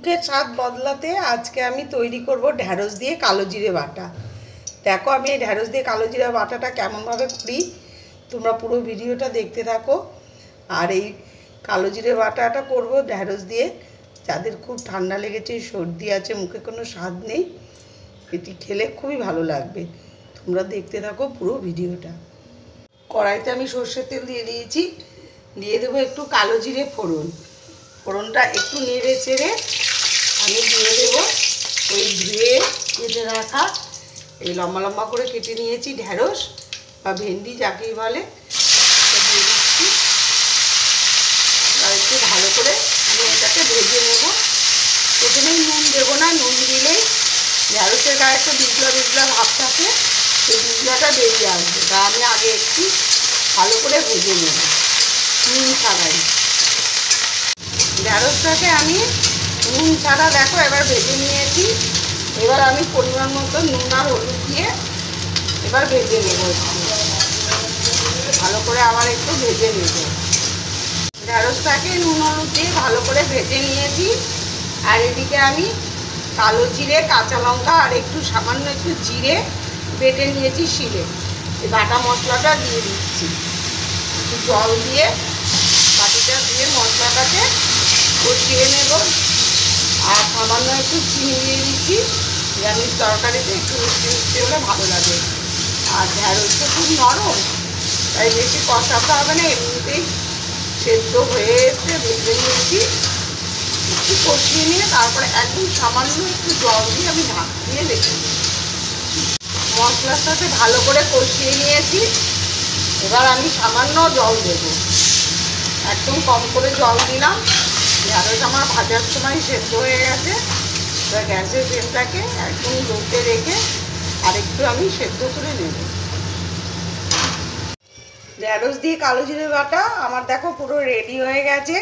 মুখের স্বাদ বদলাতে আজকে আমি তৈরি করব ঢ্যাঁড়স দিয়ে কালো জিরে বাটা। দেখো আমি এই ঢ্যাঁড়স দিয়ে কালো জিরে বাটাটা কেমনভাবে করি, তোমরা পুরো ভিডিওটা দেখতে থাকো। আর এই কালো জিরে বাটাটা করব ঢ্যাঁড়স দিয়ে, যাদের খুব ঠান্ডা লেগেছে, সর্দি আছে, মুখে কোনো স্বাদ নেই, এটি খেলে খুবই ভালো লাগবে। তোমরা দেখতে থাকো পুরো ভিডিওটা। কড়াইতে আমি সর্ষের তেল দিয়ে দিয়েছি, দিয়ে দেবো একটু কালো জিরে ফোড়ন। ফোড়নটা একটু নেড়ে চেড়ে আমি দিয়ে দেবো ওই ধুয়ে কেটে রাখা, এই লম্বা লম্বা করে কেটে নিয়েছি ঢ্যাঁড়স বা ভেন্ডি যাকেই বলে, দিয়ে দিচ্ছি। আর একটু ভালো করে আমি এটাকে ভেজে নেব। প্রথমেই নুন দেবো না, নুন দিলেই ঢ্যাঁড়সের গায়ে একটা বিজলা বিজলা ভাব থাকে, সেই বিজলাটা বেরিয়ে আসবে। তা আমি আগে একটু ভালো করে ভেজে নেব নুন ছাড়াই। ঢ্যাঁড়সটাকে আমি নুন ছাড়া দেখো এবার ভেজে নিয়েছি। এবার আমি পরিমাণ মতো নুন আর হলুদ দিয়ে এবার ভেজে নেব, ভালো করে আবার একটু ভেজে নেব। ঢ্যাঁড়সটাকে নুন হলুদ দিয়ে ভালো করে ভেজে নিয়েছি। আর এদিকে আমি কালো জিরে, কাঁচা লঙ্কা আর একটু সামান্য একটু জিরে বেটে নিয়েছি শিলে। এই বাটা মশলাটা দিয়ে দিচ্ছি, একটু জল দিয়ে বাটিটা দিয়ে মশলাটাকে কষিয়ে নেব। আর সামান্য একটু চিনি দিয়ে দিচ্ছি, নিরামিষ তরকারিতে একটু মিষ্টি মিষ্টি হলে ভালো লাগে। আর ঢ্যাঁড়সটা খুব নরম, তাই বেশি কষাতে হবে না, এমনিতেই সেদ্ধ হয়ে এসে ভেজে নিয়েছি। একটু কষিয়ে নিয়ে তারপরে একদম সামান্য একটু জল দিয়ে আমি ঢাক দিয়ে রেখে দিই। মশলার সাথে ভালো করে কষিয়ে নিয়েছি। এবার আমি সামান্য জল দেব, একদম কম করে জল দিলাম। ঢ্যাঁড়স আমার ভাজার সময় সেদ্ধ হয়ে গেছে। এবার গ্যাসের ফ্লেমটাকে একদম লোতে রেখে আরেকটু আমি সেদ্ধ করে নেব। ঢ্যাঁড়স দিয়ে কালো জিরে বাটা আমার দেখো পুরো রেডি হয়ে গেছে।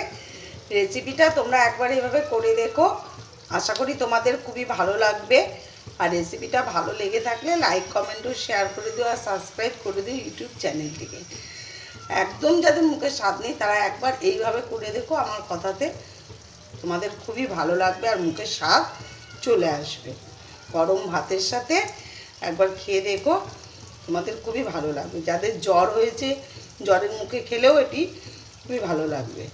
রেসিপিটা তোমরা একবার এভাবে করে দেখো, আশা করি তোমাদের খুবই ভালো লাগবে। আর রেসিপিটা ভালো লেগে থাকলে লাইক, কমেন্ট ও শেয়ার করে দিও, আর সাবস্ক্রাইব করে দিও ইউটিউব চ্যানেলটিকে। একদম যাদের মুখে স্বাদ নেই তারা একবার এইভাবে করে দেখো, আমার কথাতে তোমাদের খুবই ভালো লাগবে আর মুখে স্বাদ চলে আসবে। গরম ভাতের সাথে একবার খেয়ে দেখো, তোমাদের খুবই ভালো লাগবে। যাদের জ্বর হয়েছে, জ্বরের মুখে খেলেও এটি খুবই ভালো লাগবে।